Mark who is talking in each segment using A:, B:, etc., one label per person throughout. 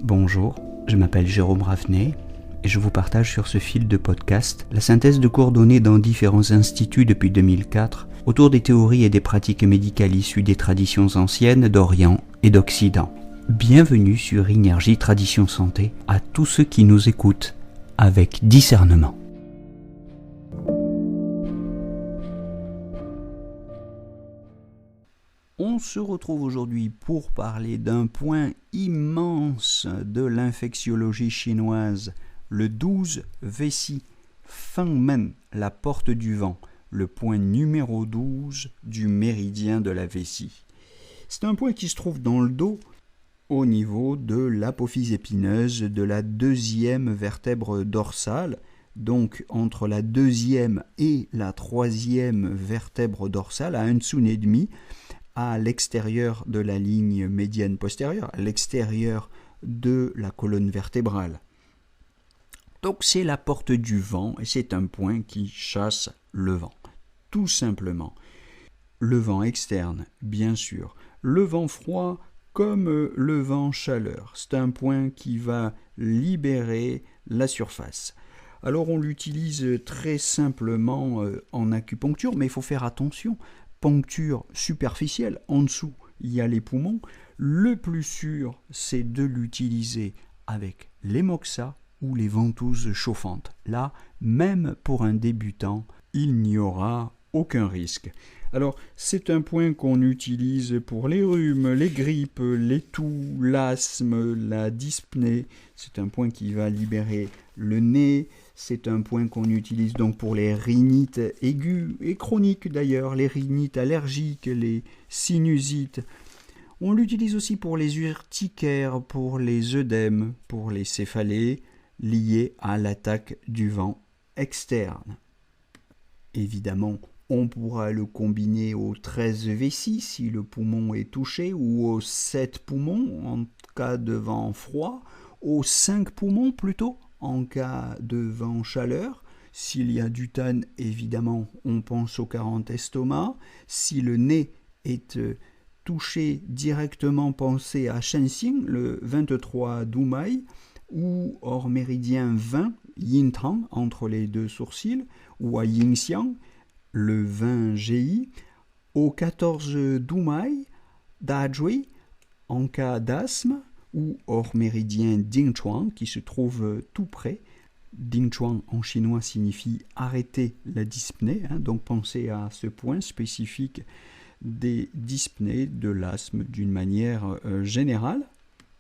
A: Bonjour, je m'appelle Jérôme Ravenet et je vous partage sur ce fil de podcast la synthèse de cours donnés dans différents instituts depuis 2004 autour des théories et des pratiques médicales issues des traditions anciennes d'Orient et d'Occident. Bienvenue sur Énergie Tradition Santé à tous ceux qui nous écoutent avec discernement. On se retrouve aujourd'hui pour parler d'un point immense de l'infectiologie chinoise, le 12 Vési, Fengmen, la porte du vent, le point numéro 12 du méridien de la vessie. C'est un point qui se trouve dans le dos, au niveau de l'apophyse épineuse de la deuxième vertèbre dorsale, donc entre la deuxième et la troisième vertèbre dorsale, à 1,5 dessous, à l'extérieur de la ligne médiane postérieure, à l'extérieur de la colonne vertébrale. Donc c'est la porte du vent et c'est un point qui chasse le vent, tout simplement. Le vent externe, bien sûr. Le vent froid comme le vent chaleur. C'est un point qui va libérer la surface. Alors on l'utilise très simplement en acupuncture, mais il faut faire attention. Poncture superficielle, en dessous il y a les poumons. Le plus sûr, c'est de l'utiliser avec les moxas ou les ventouses chauffantes. Là, même pour un débutant, il n'y aura aucun risque. Alors, c'est un point qu'on utilise pour les rhumes, les grippes, les toux, l'asthme, la dyspnée. C'est un point qui va libérer le nez. C'est un point qu'on utilise donc pour les rhinites aiguës et chroniques d'ailleurs, les rhinites allergiques, les sinusites. On l'utilise aussi pour les urticaires, pour les œdèmes, pour les céphalées liées à l'attaque du vent externe. Évidemment, on pourra le combiner aux 13 vessies si le poumon est touché ou aux 7 poumons en cas de vent froid, aux 5 poumons plutôt en cas de vent chaleur. S'il y a du tan, évidemment, on pense au 40 estomac. Si le nez est touché directement, pensez à Shenxing, le 23 Dumai, ou hors méridien 20, Yintang, entre les deux sourcils, ou à Yingxiang, le 20 GI, au 14 Dumai, Dazhui, en cas d'asthme, ou hors méridien Dingchuan, qui se trouve tout près. Dingchuan en chinois signifie arrêter la dyspnée, donc pensez à ce point spécifique des dyspnées, de l'asthme d'une manière générale.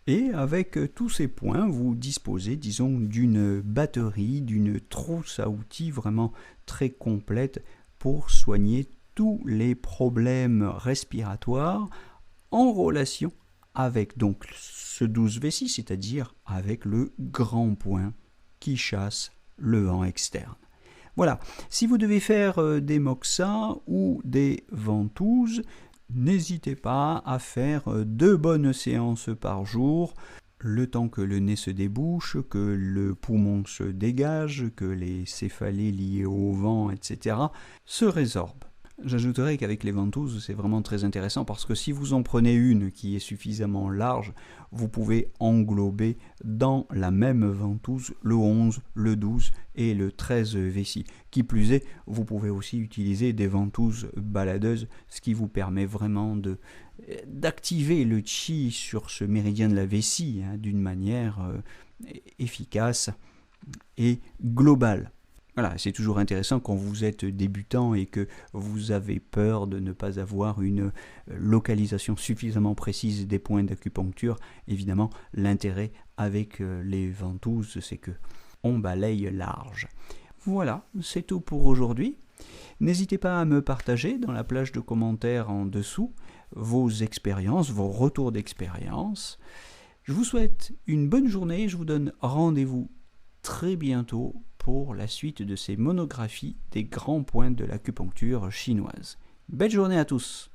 A: Et avec tous ces points, vous disposez, disons, d'une batterie, d'une trousse à outils vraiment très complète pour soigner tous les problèmes respiratoires en relation avec donc ce 12 vessie, c'est-à-dire avec le grand point qui chasse le vent externe. Voilà, si vous devez faire des moxas ou des ventouses, n'hésitez pas à faire 2 bonnes séances par jour, le temps que le nez se débouche, que le poumon se dégage, que les céphalées liées au vent, etc. se résorbent. J'ajouterai qu'avec les ventouses, c'est vraiment très intéressant parce que si vous en prenez une qui est suffisamment large, vous pouvez englober dans la même ventouse le 11, le 12 et le 13 vessie. Qui plus est, vous pouvez aussi utiliser des ventouses baladeuses, ce qui vous permet vraiment d'activer le chi sur ce méridien de la vessie d'une manière efficace et globale. Voilà, c'est toujours intéressant quand vous êtes débutant et que vous avez peur de ne pas avoir une localisation suffisamment précise des points d'acupuncture. Évidemment, l'intérêt avec les ventouses, c'est que on balaye large. Voilà, c'est tout pour aujourd'hui. N'hésitez pas à me partager dans la plage de commentaires en dessous vos expériences, vos retours d'expérience. Je vous souhaite une bonne journée et je vous donne rendez-vous très bientôt pour la suite de ces monographies des grands points de l'acupuncture chinoise. Belle journée à tous!